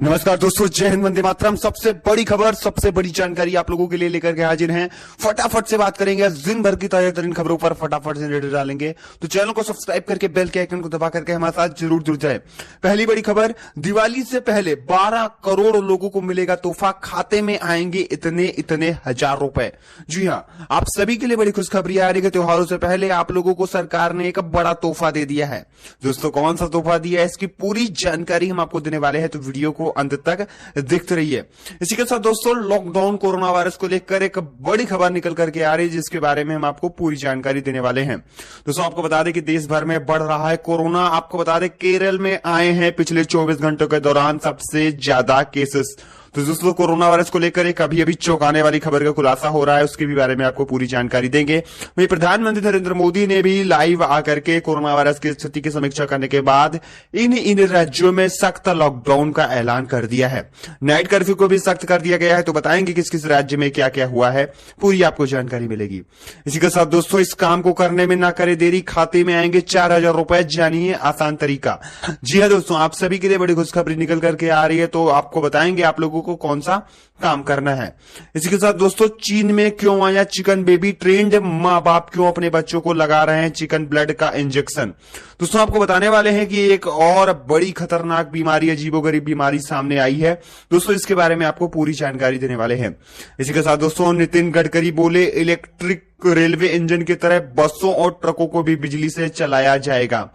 नमस्कार दोस्तों, जय हिंद, वंदे मातरम। सबसे बड़ी खबर, सबसे बड़ी जानकारी आप लोगों के लिए लेकर के हाजिर हैं। फटाफट से बात करेंगे, दिन भर की ताजा तरीन खबरों पर फटाफट से नजर डालेंगे। तो चैनल को सब्सक्राइब करके बेल के आइकन को दबा करके हमारे साथ जरूर जुड़ जाए। पहली बड़ी खबर, दिवाली से पहले 12 करोड़ लोगों को मिलेगा तोहफा, खाते में आएंगे इतने हजार रुपए। जी हाँ, आप सभी के लिए बड़ी खुशखबरी आ रही है। त्योहारों से पहले आप लोगों को सरकार ने एक बड़ा तोहफा दे दिया है। दोस्तों, कौन सा तोहफा दिया है, इसकी पूरी जानकारी हम आपको देने वाले हैं, तो वीडियो को अंत तक देखते रहिए। इसी के साथ दोस्तों, लॉकडाउन कोरोना वायरस को लेकर एक बड़ी खबर निकल करके आ रही है, जिसके बारे में हम आपको पूरी जानकारी देने वाले हैं। दोस्तों, आपको बता दें कि देश भर में बढ़ रहा है कोरोना। आपको बता दें, केरल में आए हैं पिछले 24 घंटों के दौरान सबसे ज्यादा केसेस। तो दोस्तों, कोरोना वायरस को लेकर एक अभी चौंकाने वाली खबर का खुलासा हो रहा है, उसके भी बारे में आपको पूरी जानकारी देंगे। वहीं प्रधानमंत्री नरेंद्र मोदी ने भी लाइव आकर के कोरोना वायरस की स्थिति की समीक्षा करने के बाद इन राज्यों में सख्त लॉकडाउन का ऐलान कर दिया है। नाइट कर्फ्यू को भी सख्त कर दिया गया है। तो बताएंगे किस किस राज्य में क्या क्या हुआ है, पूरी आपको जानकारी मिलेगी। इसी के साथ दोस्तों, इस काम को करने में ना करे देरी, खाते में आएंगे 4000 रुपए, जानिए आसान तरीका। जी हाँ दोस्तों, आप सभी के लिए बड़ी खुशखबरी निकल करके आ रही है, तो आपको बताएंगे आप लोगों को कौन सा काम करना है। इसी के साथ दोस्तों, चीन में क्यों आया चिकन बेबी ट्रेंड, मां बाप क्यों अपने बच्चों को लगा रहे हैं चिकन ब्लड का इंजेक्शन। दोस्तों, आपको बताने वाले हैं कि एक और बड़ी खतरनाक बीमारी, अजीबोगरीब बीमारी सामने आई है। दोस्तों, इसके बारे में आपको पूरी जानकारी देने वाले हैं। इसी के साथ दोस्तों, नितिन गडकरी बोले इलेक्ट्रिक रेलवे इंजन की तरह बसों और ट्रकों को भी बिजली से चलाया जाएगा।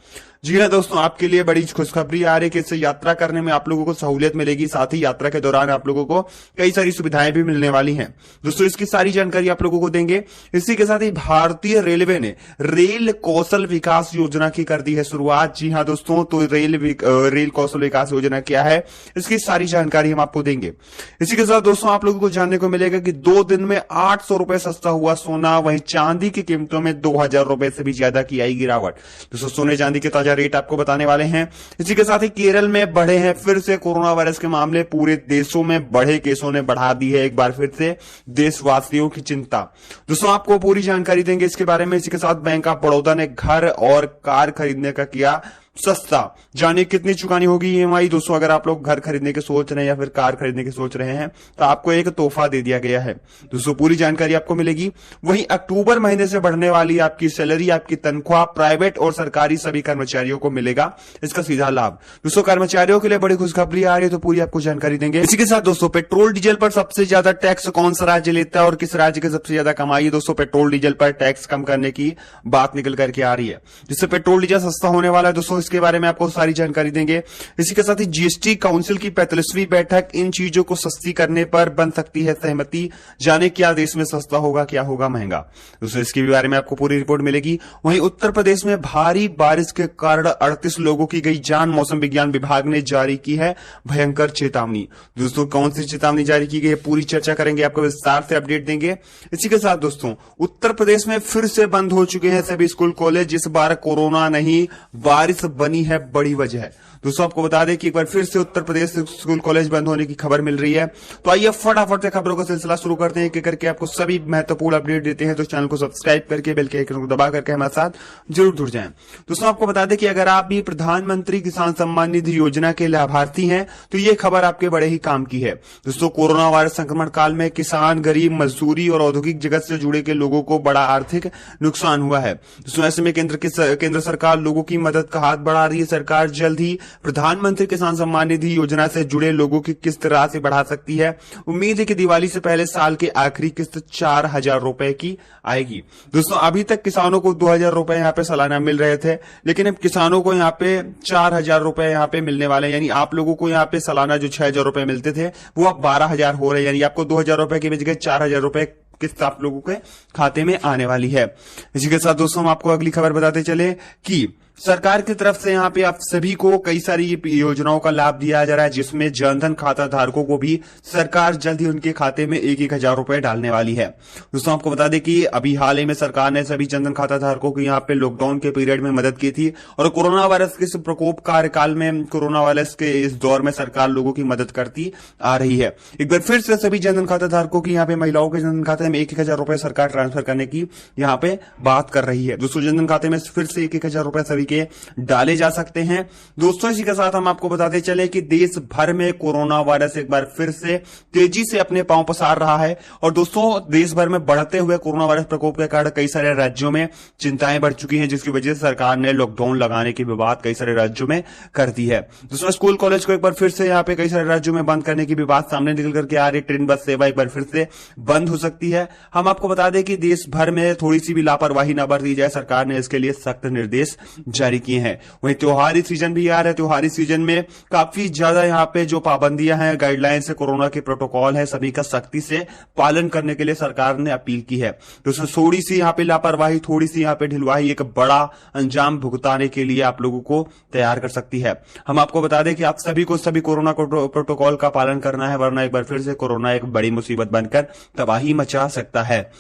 जी हाँ दोस्तों, आपके लिए बड़ी खुशखबरी आ रही है कि इससे यात्रा करने में आप लोगों को सहूलियत मिलेगी, साथ ही यात्रा के दौरान आप लोगों को कई सारी सुविधाएं भी मिलने वाली हैं। दोस्तों, इसकी सारी जानकारी आप लोगों को देंगे। इसी के साथ ही भारतीय रेलवे ने रेल कौशल विकास योजना की कर दी है शुरुआत। जी हाँ दोस्तों, तो रेल कौशल विकास योजना क्या है, इसकी सारी जानकारी हम आपको देंगे। इसी के साथ दोस्तों, आप लोगों को जानने को मिलेगा कि 2 दिन में 800 रुपए सस्ता हुआ सोना, वहीं चांदी की कीमतों में 2000 रुपए से भी ज्यादा की आई गिरावट। दोस्तों, सोने चांदी के रेट आपको बताने वाले हैं। इसी के साथ ही केरल में बढ़े हैं फिर से कोरोना वायरस के मामले, पूरे देशों में बढ़े केसों ने बढ़ा दी है एक बार फिर से देशवासियों की चिंता। दोस्तों, आपको पूरी जानकारी देंगे इसके बारे में। इसी के साथ बैंक ऑफ बड़ौदा ने घर और कार खरीदने का किया सस्ता, जानिए कितनी चुकानी होगी ईएमआई। दोस्तों, अगर आप लोग घर खरीदने की सोच रहे हैं या फिर कार खरीदने की सोच रहे हैं, तो आपको एक तोहफा दे दिया गया है। दोस्तों, पूरी जानकारी आपको मिलेगी। वहीं अक्टूबर महीने से बढ़ने वाली आपकी सैलरी, आपकी तनख्वाह प्राइवेट और सरकारी सभी कर्मचारियों को मिलेगा इसका सीधा लाभ। दोस्तों, कर्मचारियों के लिए बड़ी खुशखबरी आ रही है, तो पूरी आपको जानकारी देंगे। इसी के साथ दोस्तों, पेट्रोल डीजल पर सबसे ज्यादा टैक्स कौन सा राज्य लेता है और किस राज्य की सबसे ज्यादा कमाई है। दोस्तों, पेट्रोल डीजल पर टैक्स कम करने की बात निकल करके आ रही है, जिससे पेट्रोल डीजल सस्ता होने वाला है। दोस्तों, इसके बारे में आपको सारी जानकारी देंगे। इसी के साथ ही जीएसटी काउंसिल की 45वीं बैठक, इन चीजों को सस्ती करने पर बन सकती है सहमति, जाने क्या देश में सस्ता होगा, क्या होगा महंगा। दोस्तों, इसके बारे में आपको पूरी रिपोर्ट मिलेगी। वहीं उत्तर प्रदेश में भारी बारिश के कारण 38 लोगों की गई जान, मौसम विज्ञान विभाग ने जारी की है भयंकर चेतावनी। दोस्तों, कौन सी चेतावनी जारी की गई है, पूरी चर्चा करेंगे, आपको विस्तार से अपडेट देंगे। इसी के साथ दोस्तों, उत्तर प्रदेश में फिर से बंद हो चुके हैं सभी स्कूल कॉलेज। इस बार कोरोना नहीं, बारिश बनी है बड़ी वजह। दोस्तों, आपको बता दें कि एक बार फिर से उत्तर प्रदेश से स्कूल कॉलेज बंद होने की खबर मिल रही है। तो आइए फटाफट से खबरों का सिलसिला शुरू करते हैं, करके आपको सभी महत्वपूर्ण अपडेट देते हैं। तो चैनल को सब्सक्राइब करके बेल के आइकन को दबा करके हमारे साथ जरूर जुड़ जाएं। दोस्तों, आपको बता दें कि अगर आप भी प्रधानमंत्री किसान सम्मान निधि योजना के लाभार्थी हैं, तो ये खबर आपके बड़े ही काम की है। दोस्तों, कोरोना वायरस संक्रमण काल में किसान, गरीब, मजदूरी और औद्योगिक जगत से जुड़े के लोगों को बड़ा आर्थिक नुकसान हुआ है। दोस्तों, ऐसे में केंद्र सरकार लोगों की मदद का हाथ बढ़ा रही है। सरकार जल्द ही प्रधानमंत्री किसान सम्मान निधि योजना से जुड़े लोगों की किस्त राशि बढ़ा सकती है। उम्मीद है कि दिवाली से पहले साल के आखिरी किस्त 4000 रुपए की आएगी। दोस्तों, अभी तक किसानों को 2000 रुपए यहाँ पे सालाना मिल रहे थे, लेकिन अब किसानों को यहाँ पे 4000 रुपए यहाँ पे मिलने वाले हैं। यानी आप लोगों को यहाँ पे सालाना जो 6000 रुपए मिलते थे, वो अब 12000 हो रहे हैं। यानी आपको 2000 रुपए की बजाय 4000 रुपए किस्त आप लोगों के खाते में आने वाली है। इसी के साथ दोस्तों, हम आपको अगली खबर बताते चले कि सरकार की तरफ से यहाँ पे आप सभी को कई सारी योजनाओं का लाभ दिया जा रहा है, जिसमें जनधन खाता धारकों को भी सरकार जल्द ही उनके खाते में 1,000 रुपए डालने वाली है। दोस्तों, आपको बता दें कि अभी हाल ही में सरकार ने सभी जनधन खाता धारकों को यहाँ पे लॉकडाउन के पीरियड में मदद की थी, और कोरोना वायरस के इस प्रकोप कार्यकाल में, कोरोना वायरस के इस दौर में सरकार लोगों की मदद करती आ रही है। एक बार फिर से सभी जनधन खाता धारकों की यहाँ पे महिलाओं के जनधन खाते में 1,000 रुपए सरकार ट्रांसफर करने की यहाँ पे बात कर रही है। दोस्तों, जनधन खाते में फिर से 1,000 रुपए सभी के डाले जा सकते हैं। दोस्तों इसी के साथ हम आपको बताते चले कि देश भर में कोरोना वायरस एक बार फिर से तेजी से अपने पांव पसार रहा है। और दोस्तों देश भर में बढ़ते हुए कोरोना वायरस प्रकोप के कारण कई सारे राज्यों में चिंताएं बढ़ चुकी हैं, जिसकी वजह से सरकार ने लॉकडाउन लगाने की भी बात कई सारे राज्यों में कर दी है। दोस्तों स्कूल कॉलेज को एक बार फिर से यहाँ पे कई सारे राज्यों में बंद करने की भी बात सामने निकल करके आ रही। ट्रेन बस सेवा एक बार फिर से बंद हो सकती है। हम आपको बता दें कि देश भर में थोड़ी सी भी लापरवाही न बरती जाए, सरकार ने इसके लिए सख्त निर्देश जारी किए हैं। वहीं त्योहारी सीजन भी आ रहा है। त्योहारी सीजन में काफी ज्यादा यहाँ पे जो पाबंदियां हैं, गाइडलाइंस है, कोरोना के प्रोटोकॉल है, सभी का सख्ती से पालन करने के लिए सरकार ने अपील की है। तो थोड़ी सी यहाँ पे लापरवाही, थोड़ी सी यहाँ पे ढिलवाही एक बड़ा अंजाम भुगताने के लिए आप लोगों को तैयार कर सकती है। हम आपको बता दें कि आप सभी को सभी कोरोना प्रोटोकॉल का पालन करना है, वरना एक बार फिर से कोरोना एक बड़ी मुसीबत बनकर तबाही मचा सकता है।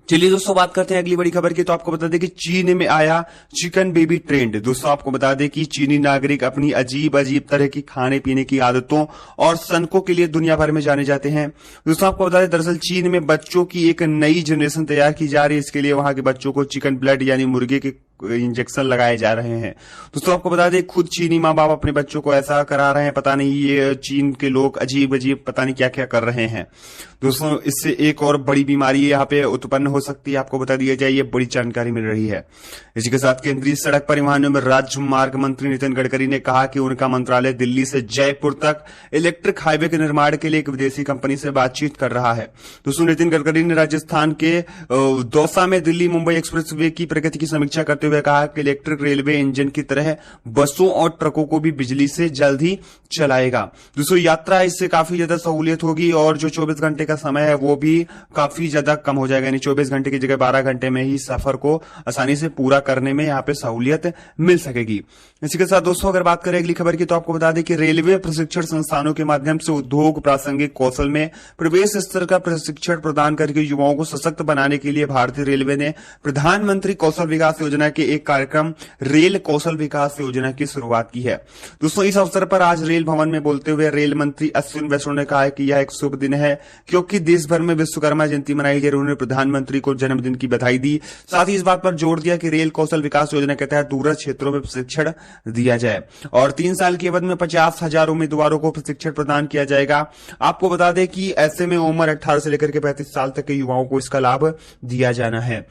चलिए दोस्तों बात करते हैं अगली बड़ी खबर की। तो आपको बता दें कि चीन में आया चिकन बेबी ट्रेंड। दोस्तों आपको बता दें कि चीनी नागरिक अपनी अजीब अजीब तरह की खाने पीने की आदतों और सनकों के लिए दुनिया भर में जाने जाते हैं। दोस्तों आपको बता दें दरअसल चीन में बच्चों की एक नई जनरेशन तैयार की जा रही है। इसके लिए वहां के बच्चों को चिकन ब्लड यानी मुर्गे के इंजेक्शन लगाए जा रहे हैं। दोस्तों आपको बता दें खुद चीनी माँ बाप अपने बच्चों को ऐसा करा रहे हैं। पता नहीं ये चीन के लोग अजीब अजीब पता नहीं क्या क्या कर रहे हैं। दोस्तों इससे एक और बड़ी बीमारी यहाँ पे उत्पन्न हो सकती है, आपको बता दिया जाए, ये बड़ी जानकारी मिल रही है। इसी के साथ केंद्रीय सड़क परिवहन एवं राजमार्ग मंत्री नितिन गडकरी ने कहा कि उनका मंत्रालय दिल्ली से जयपुर तक इलेक्ट्रिक हाईवे के निर्माण के लिए एक विदेशी कंपनी से बातचीत कर रहा है। दोस्तों नितिन गडकरी ने राजस्थान के दौसा में दिल्ली मुंबई एक्सप्रेस वे की प्रगति की समीक्षा करते हुए कहा कि इलेक्ट्रिक रेलवे इंजन की तरह बसों और ट्रकों को भी बिजली से जल्द ही चलाएगा। दोस्तों यात्रा इससे काफी ज्यादा सहूलियत होगी और जो 24 घंटे का समय है वो भी काफी ज्यादा कम हो जाएगा। यानी 24 घंटे की जगह 12 घंटे में ही सफर को आसानी से पूरा करने में यहाँ पे सहूलियत मिल सकेगी। इसी के साथ दोस्तों अगर बात करें अगली खबर की, तो आपको बता दें कि रेलवे प्रशिक्षण संस्थानों के माध्यम से उद्योग प्रासंगिक कौशल में प्रवेश स्तर का प्रशिक्षण प्रदान करके युवाओं को सशक्त बनाने के लिए भारतीय रेलवे ने प्रधानमंत्री कौशल विकास योजना के एक कार्यक्रम रेल कौशल विकास योजना की शुरुआत की है। दोस्तों इस अवसर पर आज रेल भवन में बोलते हुए रेल मंत्री अश्विन वैष्णव ने कहा है कि यह एक शुभ दिन है क्योंकि देश भर में विश्वकर्मा जयंती मनाई गई। उन्होंने प्रधानमंत्री को जन्मदिन की बधाई दी। साथ ही इस बात पर जोर दिया कि रेल कौशल विकास योजना के तहत दूरस्थ क्षेत्रों में प्रशिक्षण दिया जाए और 3 साल की अवधि में 50,000 उम्मीदवारों को प्रशिक्षण प्रदान किया जाएगा। आपको बता दें कि ऐसे में उम्र 18 से लेकर के 35 साल तक के युवाओं को इसका लाभ दिया जाना है।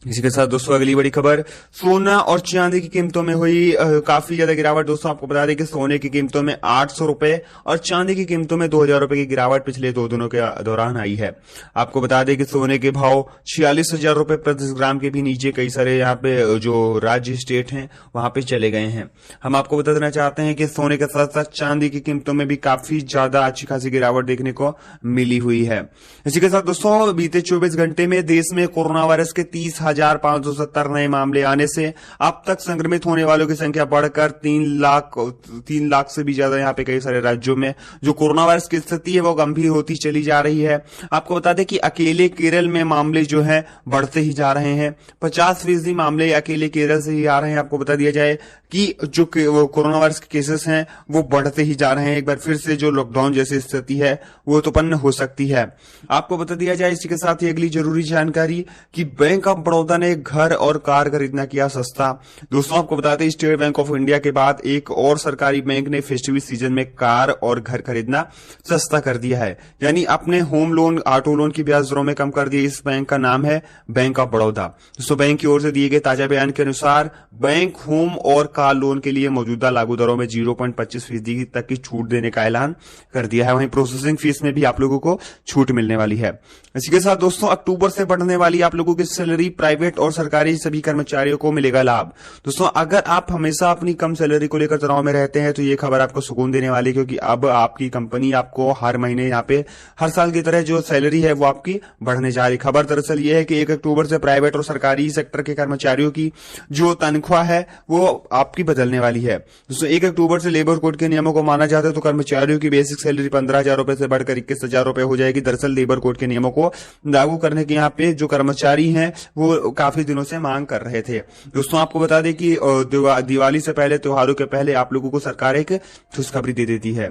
इसी के साथ दोस्तों अगली बड़ी खबर, सोना और चांदी की कीमतों में हुई काफी ज्यादा गिरावट। दोस्तों आपको बता दें कि सोने की कीमतों में 800 रुपए और चांदी की कीमतों में 2000 रुपए की गिरावट पिछले 2 दिनों के दौरान आई है। आपको बता दें कि सोने के भाव 46,000 रुपए प्रति ग्राम के भी नीचे कई सारे यहाँ पे जो राज्य स्टेट हैं वहां पे चले गए हैं। हम आपको बता देना चाहते हैं कि सोने के साथ साथ चांदी की कीमतों में भी काफी ज्यादा अच्छी खासी गिरावट देखने को मिली हुई है। इसी के साथ दोस्तों बीते 24 घंटे में देश में कोरोना वायरस के 30,570 नए मामले आने से अब तक संक्रमित होने वालों की संख्या बढ़कर 3 लाख से भी ज्यादा यहाँ पे कई सारे राज्यों में जो कोरोना वायरस की स्थिति है वो गंभीर होती चली जा रही है। आपको बता दें कि अकेले केरल में मामले जो है बढ़ते ही जा रहे हैं। 50% मामले अकेले केरल से ही आ रहे हैं। आपको बता दिया जाए कि जो कोरोना वायरस के केसेस हैं वो बढ़ते ही जा रहे हैं। एक बार फिर से जो लॉकडाउन जैसी स्थिति है वो उत्पन्न हो सकती है। आपको बता दिया जाए इसी के साथ ही अगली जरूरी जानकारी कि बैंक ऑफ बड़ौदा ने घर और कार खरीदना किया सस्ता। दोस्तों आपको बताते हैं स्टेट बैंक ऑफ इंडिया के बाद एक और सरकारी बैंक ने फेस्टिवल सीजन में कार और घर खरीदना सस्ता कर दिया है। यानी अपने होम लोन ऑटो लोन की ब्याज दरों में कम कर दिया। इस बैंक का नाम है बैंक ऑफ बड़ौदा। दोस्तों बैंक की ओर से दिए गए ताजा बयान के अनुसार बैंक होम और कार लोन के लिए मौजूदा लागू दरों में 0.25% तक की छूट देने का ऐलान कर दिया है। वहीं प्रोसेसिंग फीस में भी आप लोगों को छूट मिलने वाली है। इसी के साथ दोस्तों अक्टूबर से बढ़ने वाली आप लोगों की सैलरी प्राइवेट और सरकारी सभी कर्मचारियों को मिलेगा लाभ। दोस्तों अगर आप हमेशा अपनी कम सैलरी को लेकर तनाव में रहते हैं तो ये खबर आपको सुकून देने वाली है क्योंकि अब आपकी कंपनी आपको हर महीने यहाँ पे हर साल की तरह जो सैलरी है वो आपकी बढ़ने जा रही। खबर दरअसल ये है कि 1 अक्टूबर से प्राइवेट और सरकारी सेक्टर के कर्मचारियों की जो तनख्वाह है वो आपकी बदलने वाली है। दोस्तों 1 अक्टूबर से लेबर कोड के नियमों को माना जाता है तो कर्मचारियों की बेसिक सैलरी 15,000 रुपए से बढ़कर 21,000 रुपए हो जाएगी। दरअसल लेबर कोड के नियमों को लागू करने के यहाँ पे जो कर्मचारी हैं वो काफी दिनों से मांग कर रहे थे। दोस्तों आपको बता दें कि दिवाली से पहले त्योहारों के पहले आप लोगों को सरकार एक खुशखबरी दे देती है।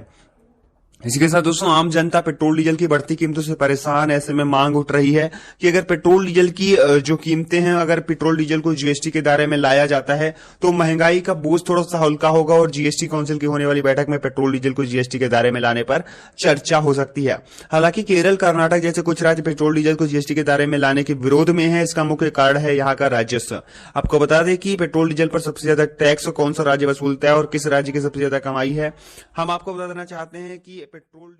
इसी के साथ दोस्तों आम जनता पेट्रोल डीजल की बढ़ती कीमतों से परेशान। ऐसे में मांग उठ रही है कि अगर पेट्रोल डीजल की जो कीमतें हैं, अगर पेट्रोल डीजल को जीएसटी के दायरे में लाया जाता है तो महंगाई का बोझ थोड़ा सा हल्का होगा और जीएसटी काउंसिल की होने वाली बैठक में पेट्रोल डीजल को जीएसटी के दायरे में लाने पर चर्चा हो सकती है। हालांकि केरल, कर्नाटक जैसे कुछ राज्य पेट्रोल डीजल को जीएसटी के दायरे में लाने के विरोध में है। इसका मुख्य कारण है यहाँ का राजस्व। आपको बता दें कि पेट्रोल डीजल पर सबसे ज्यादा टैक्स कौन सा राज्य वसूलता है और किस राज्य की सबसे ज्यादा कमाई है। हम आपको बता देना चाहते हैं कि पेट्रोल